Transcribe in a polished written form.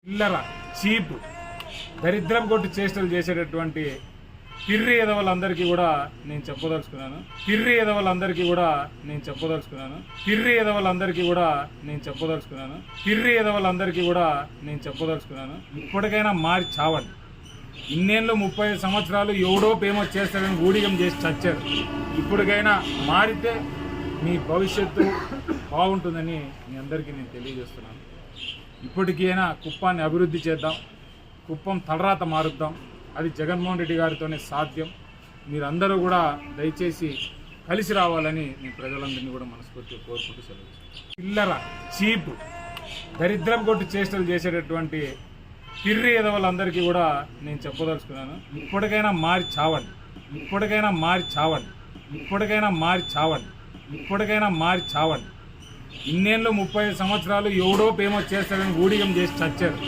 చిల్లర చీప్ దరిద్రం కొట్టి చేష్టలు చేసేటటువంటి పిర్రి ఎదవలందరికీ కూడా నేను చెప్పదలుచుకున్నాను. పిర్రి ఎదవలందరికీ కూడా నేను చెప్పదలుచుకున్నాను. పిర్రి ఎదవలందరికీ కూడా నేను చెప్పదలుచుకున్నాను. పిర్రి ఎదవలందరికీ కూడా నేను చెప్పదలుచుకున్నాను. ఇప్పటికైనా మారి చావండి. ఇన్నేళ్ళు 35 సంవత్సరాలు ఎవడో ఫేమస్ చేస్తారని ఊడిగం చేసి చచ్చారు. ఇప్పటికైనా మారితే మీ భవిష్యత్తు బాగుంటుందని మీ అందరికీ నేను తెలియజేస్తున్నాను. ఇప్పటికైనా కుప్పాన్ని అభివృద్ధి చేద్దాం. కుప్పం తలరాత మారుద్దాం. అది జగన్మోహన్ రెడ్డి గారితోనే సాధ్యం. మీరందరూ కూడా దయచేసి కలిసి రావాలని నేను ప్రజలందరినీ కూడా మనస్ఫూర్తిగా కోరుకుంటూ సెలవు. చిల్లర చీప్ దరిద్రం కొట్టి చేష్టలు చేసేటటువంటి పిర్రి ఎదవలందరికీ కూడా నేను చెప్పదలుచుకున్నాను. ఇప్పటికైనా మారి చావండి. ఇప్పటికైనా మారి చావండి. ఇప్పటికైనా మారి చావండి. ఇప్పటికైనా మారి చావండి. ఇన్నేళ్ళు 35 సంవత్సరాలు ఎవడో ఫేమస్ చేస్తారని ఊడిగం చేసి చచ్చారు.